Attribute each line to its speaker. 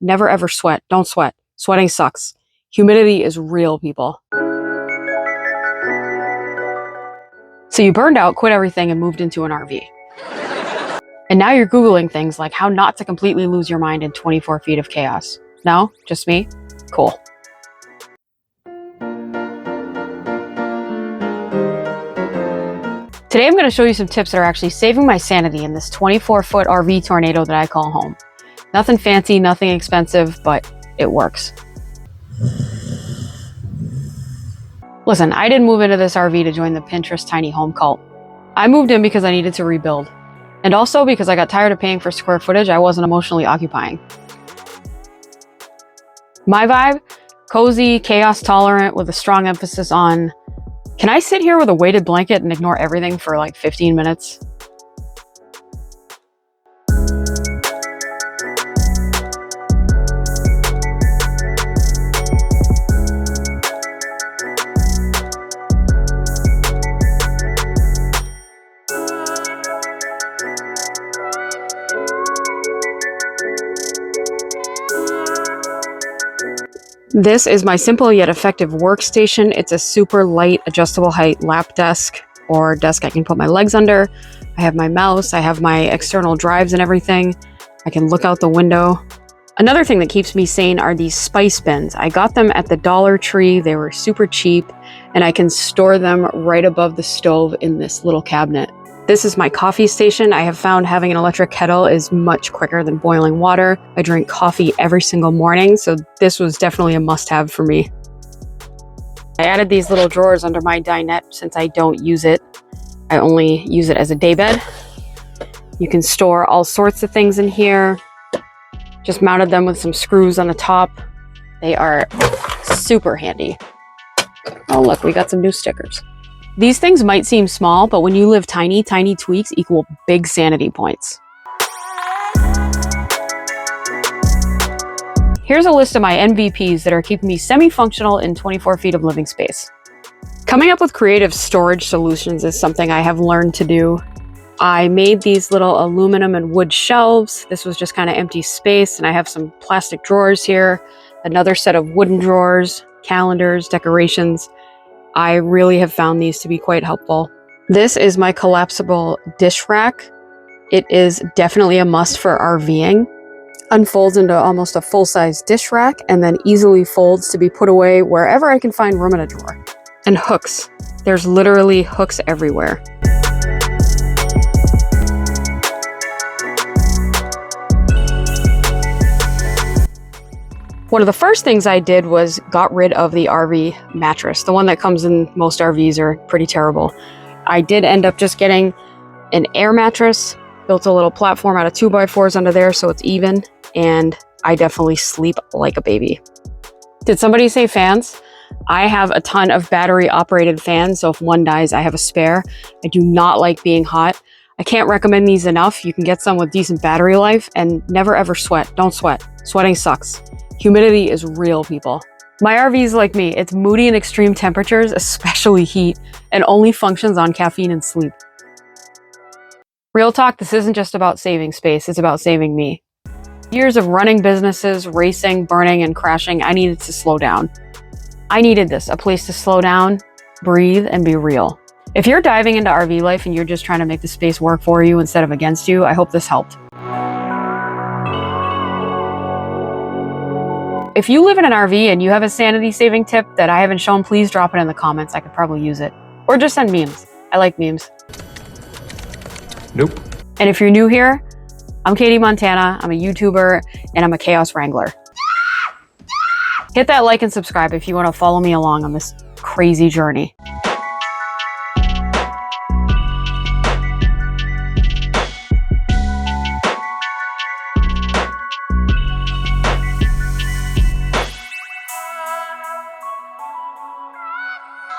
Speaker 1: Never ever sweat. Don't sweat. Sweating sucks. Humidity is real, people. So you burned out, quit everything, and moved into an RV. And now you're Googling things like how not to completely lose your mind in 24 feet of chaos. No? Just me? Cool. Today I'm going to show you some tips that are actually saving my sanity in this 24-foot RV tornado that I call home. Nothing fancy, nothing expensive, but it works. Listen, I didn't move into this RV to join the Pinterest tiny home cult. I moved in because I needed to rebuild. And also because I got tired of paying for square footage I wasn't emotionally occupying. My vibe? Cozy, chaos tolerant, with a strong emphasis on, can I sit here with a weighted blanket and ignore everything for like 15 minutes? This is my simple yet effective workstation. It's a super light, adjustable height lap desk or desk I can put my legs under. I have my mouse, I have my external drives and everything. I can look out the window. Another thing that keeps me sane are these spice bins. I got them at the Dollar Tree. They were super cheap, and I can store them right above the stove in this little cabinet. This is my coffee station. I have found having an electric kettle is much quicker than boiling water. I drink coffee every single morning, so this was definitely a must-have for me. I added these little drawers under my dinette since I don't use it. I only use it as a daybed. You can store all sorts of things in here. Just mounted them with some screws on the top. They are super handy. Oh look, we got some new stickers. These things might seem small, but when you live tiny, tiny tweaks equal big sanity points. Here's a list of my MVPs that are keeping me semi-functional in 24 feet of living space. Coming up with creative storage solutions is something I have learned to do. I made these little aluminum and wood shelves. This was just kind of empty space, and I have some plastic drawers here, another set of wooden drawers, calendars, decorations. I really have found these to be quite helpful. This is my collapsible dish rack. It is definitely a must for RVing. Unfolds into almost a full-size dish rack and then easily folds to be put away wherever I can find room in a drawer. And hooks. There's literally hooks everywhere. One of the first things I did was got rid of the RV mattress. The one that comes in most RVs are pretty terrible. I did end up just getting an air mattress, built a little platform out of 2x4s under there so it's even, and I definitely sleep like a baby. Did somebody say fans? I have a ton of battery operated fans, so if one dies, I have a spare. I do not like being hot. I can't recommend these enough. You can get some with decent battery life, and never ever sweat. Don't sweat. Sweating sucks. Humidity is real, people. My RV is like me. It's moody in extreme temperatures, especially heat, and only functions on caffeine and sleep. Real talk, this isn't just about saving space, it's about saving me. Years of running businesses, racing, burning, and crashing, I needed to slow down. I needed this, a place to slow down, breathe, and be real. If you're diving into RV life and you're just trying to make the space work for you instead of against you, I hope this helped. If you live in an RV and you have a sanity saving tip that I haven't shown, please drop it in the comments. I could probably use it. Or just send memes. I like memes.
Speaker 2: Nope.
Speaker 1: And if you're new here, I'm Katie Montana. I'm a YouTuber and I'm a chaos wrangler. Hit that like and subscribe if you want to follow me along on this crazy journey.